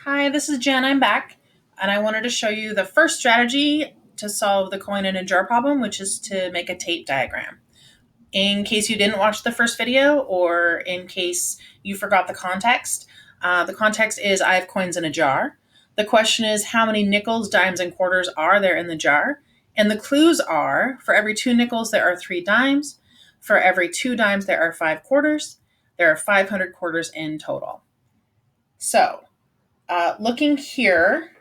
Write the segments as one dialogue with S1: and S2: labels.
S1: Hi, this is Jen. I'm back, and I wanted to show you the first strategy to solve the coin in a jar problem, which is to make a tape diagram. In case you didn't watch the first video, or in case you forgot the context is I have coins in a jar. The question is how many nickels, dimes, and quarters are there in the jar? And the clues are for every two nickels, there are three dimes. For every two dimes, there are five quarters. There are 500 quarters in total. So, looking here,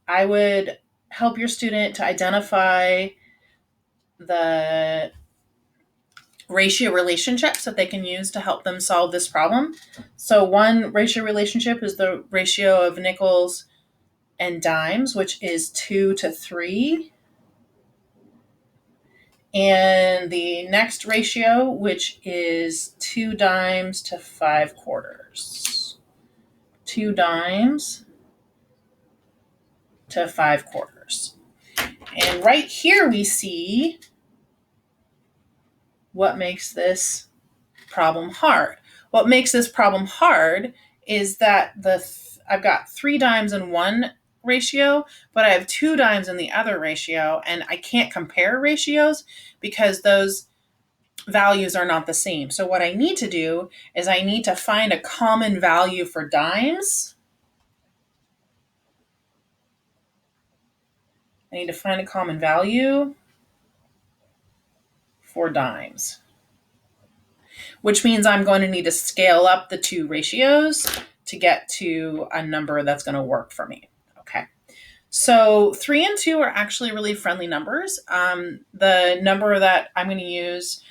S1: I would help your student to identify the ratio relationships that they can use to help them solve this problem. So, one ratio relationship is the ratio of nickels and dimes, which is 2 to 3. And the next ratio, which is 2 dimes to 5 quarters. 2 dimes to 5 quarters. And right here we see what makes this problem hard. What makes this problem hard is that I've got 3 dimes in one ratio, but I have 2 dimes in the other ratio, and I can't compare ratios because those values are not the same. So what I need to do is I need to find a common value for dimes. I need to find a common value for dimes, which means I'm going to need to scale up the two ratios to get to a number that's going to work for me. Okay. So 3 and 2 are actually really friendly numbers. The number that I'm going to use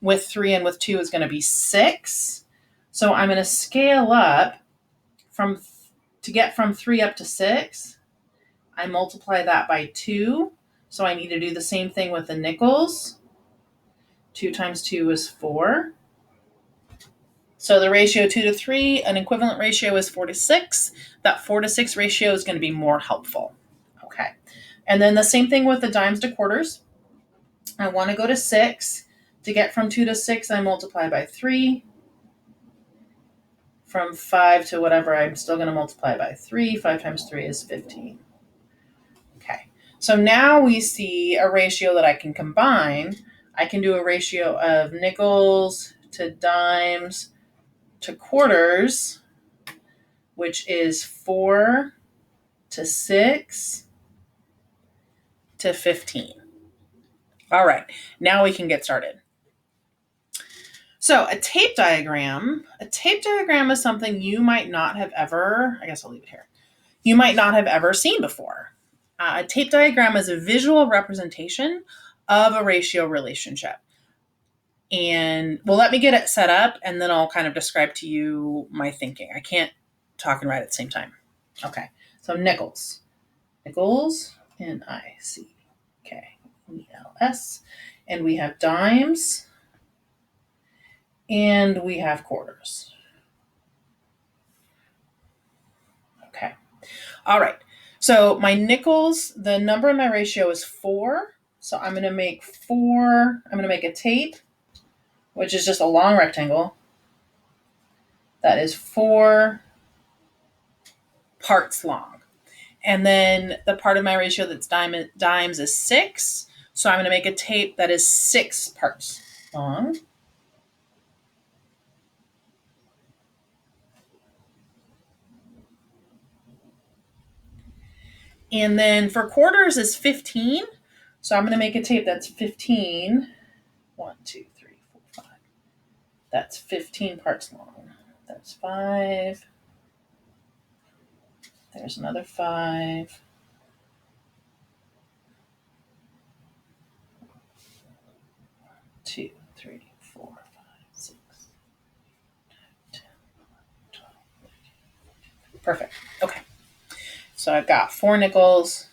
S1: with 3 and with 2 is going to be 6. So I'm going to scale up to get from 3 up to 6. I multiply that by 2. So I need to do the same thing with the nickels. 2 times 2 is 4. So the ratio 2 to 3, an equivalent ratio is 4 to 6. That 4 to 6 ratio is going to be more helpful. Okay. And then the same thing with the dimes to quarters. I want to go to 6. To get from 2 to 6, I multiply by 3. From 5 to whatever, I'm still going to multiply by 3. 5 times 3 is 15. Okay. So now we see a ratio that I can combine. I can do a ratio of nickels to dimes to quarters, which is 4 to 6 to 15. All right, now we can get started. So a tape diagram is something you might not have ever, I guess I'll leave it here. You might not have ever seen before. A tape diagram is a visual representation of a ratio relationship. And well, let me get it set up and then I'll kind of describe to you my thinking. I can't talk and write at the same time. Okay, so nickels, Nickels, and we have dimes, and we have quarters. Okay, all right. So my nickels, the number in my ratio is 4. So I'm going to make a tape, which is just a long rectangle. That is 4 parts long. And then the part of my ratio that's dimes is 6. So I'm going to make a tape that is 6 parts long. And then for quarters is 15. So I'm going to make a tape that's 15. 1, 2, 3, 4, 5. That's 15 parts long. That's 5. There's another 5. 2, 3, 4, 5, 6, 10, 12, 13. Perfect. Okay. So I've got 4 nickels,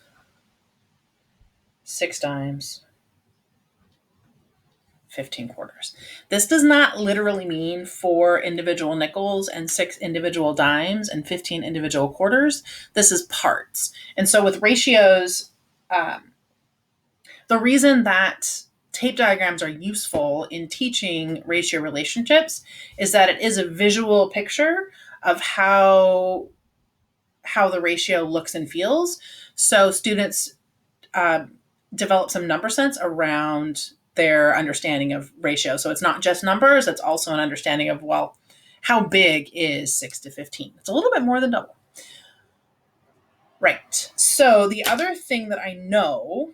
S1: 6 dimes, 15 quarters. This does not literally mean 4 individual nickels and 6 individual dimes and 15 individual quarters. This is parts. And so with ratios, the reason that tape diagrams are useful in teaching ratio relationships is that it is a visual picture of how how the ratio looks and feels. So students develop some number sense around their understanding of ratio. So it's not just numbers, it's also an understanding of, well, how big is 6 to 15? It's a little bit more than double. Right. So the other thing that I know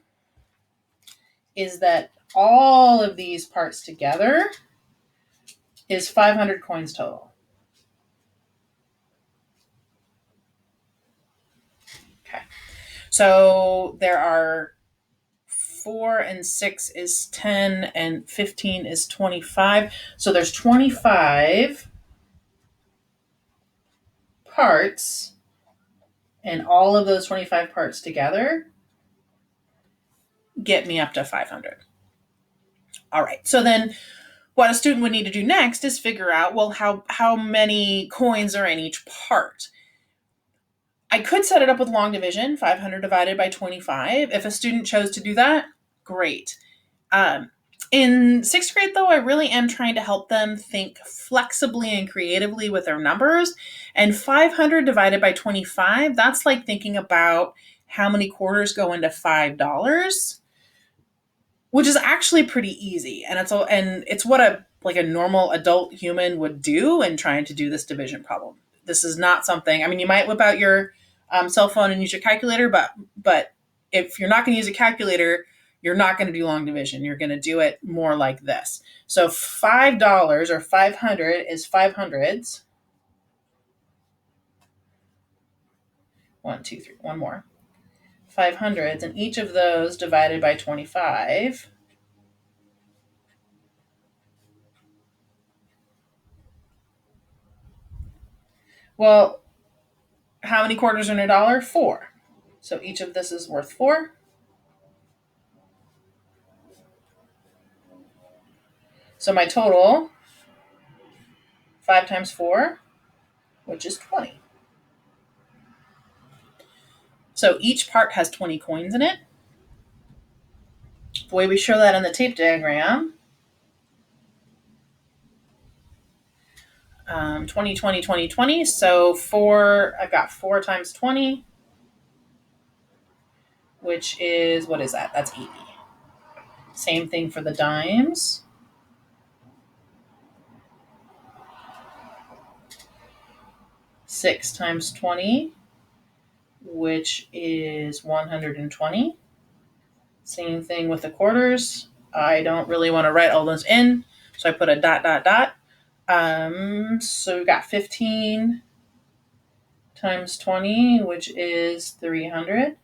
S1: is that all of these parts together is 500 coins total. Okay. So there are 4 and 6 is 10 and 15 is 25. So there's 25 parts, and all of those 25 parts together get me up to 500. All right. So then what a student would need to do next is figure out, well, how many coins are in each part. I could set it up with long division, 500 divided by 25. If a student chose to do that, great. In sixth grade, though, I really am trying to help them think flexibly and creatively with their numbers. And 500 divided by 25, that's like thinking about how many quarters go into $5, which is actually pretty easy. And it's what a normal adult human would do in trying to do this division problem. This is not something, I mean, you might whip out your cell phone and use your calculator, but if you're not going to use a calculator, you're not going to do long division. You're going to do it more like this. So $5 or 500 is 500s. 1, 2, 3, one more. 500s, and each of those divided by 25. Well, how many quarters are in a dollar? 4. So each of this is worth 4. So my total, 5 times 4, which is 20. So each part has 20 coins in it. The way we show that in the tape diagram, 20, 20, 20, 20. So I've got 4 times 20, which is, what is that? That's 80. Same thing for the dimes. 6 times 20, which is 120. Same thing with the quarters. I don't really want to write all those in, so I put a dot, dot, dot. So we've got 15 times 20, which is 300.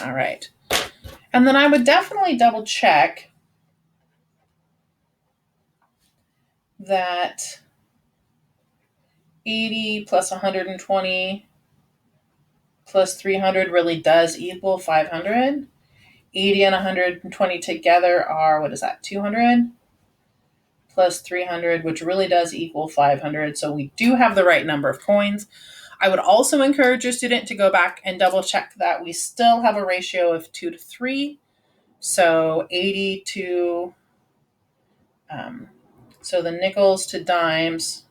S1: All right. And then I would definitely double check that 80 plus 120 plus 300 really does equal 500. 80 and 120 together are, what is that, 200? Plus 300, which really does equal 500. So we do have the right number of coins. I would also encourage your student to go back and double check that we still have a ratio of 2 to 3. So 80 to, so the nickels to dimes,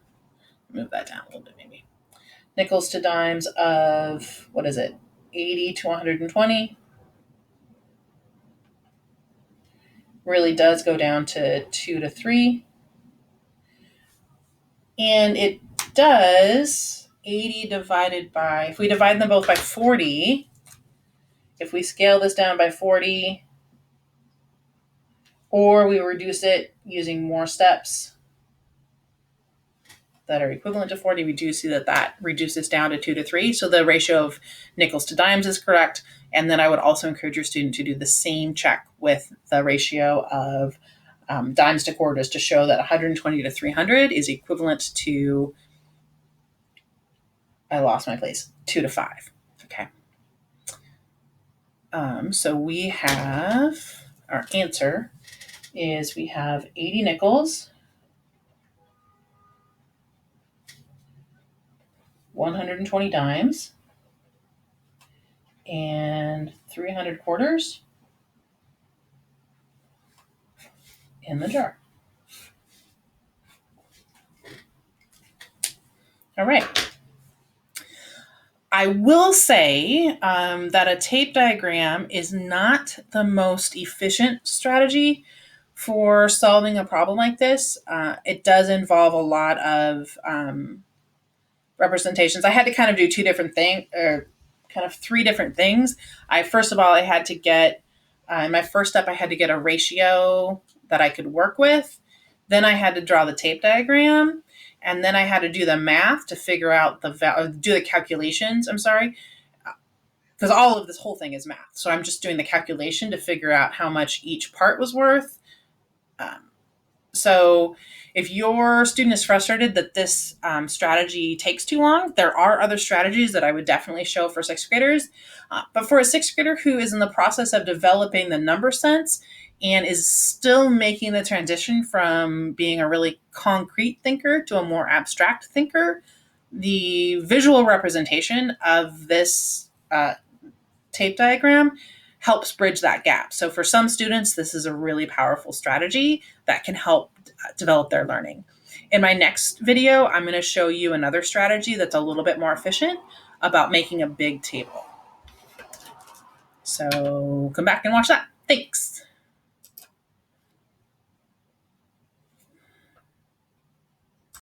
S1: move that down a little bit maybe. Nickels to dimes of, what is it, 80 to 120 really does go down to 2 to 3. And it does 80 divided by, if we divide them both by 40, if we scale this down by 40, or we reduce it using more steps that are equivalent to 40, we do see that reduces down to 2 to 3. So the ratio of nickels to dimes is correct. And then I would also encourage your student to do the same check with the ratio of dimes to quarters to show that 120 to 300 is equivalent to, I lost my place, 2 to 5. Okay. So we have, our answer is we have 80 nickels, 120 dimes, and 300 quarters in the jar. All right. I will say that a tape diagram is not the most efficient strategy for solving a problem like this. It does involve a lot of representations. I had to kind of do two different things, or kind of three different things. First of all, I had to get in my first step, I had to get a ratio that I could work with. Then I had to draw the tape diagram, and then I had to do the math to figure out do the calculations. I'm sorry, because all of this whole thing is math. So I'm just doing the calculation to figure out how much each part was worth. Um, so if your student is frustrated that this strategy takes too long, there are other strategies that I would definitely show for sixth graders. But for a sixth grader who is in the process of developing the number sense and is still making the transition from being a really concrete thinker to a more abstract thinker, the visual representation of this tape diagram helps bridge that gap. So for some students, this is a really powerful strategy that can help develop their learning. In my next video, I'm going to show you another strategy that's a little bit more efficient about making a big table. So come back and watch that. Thanks.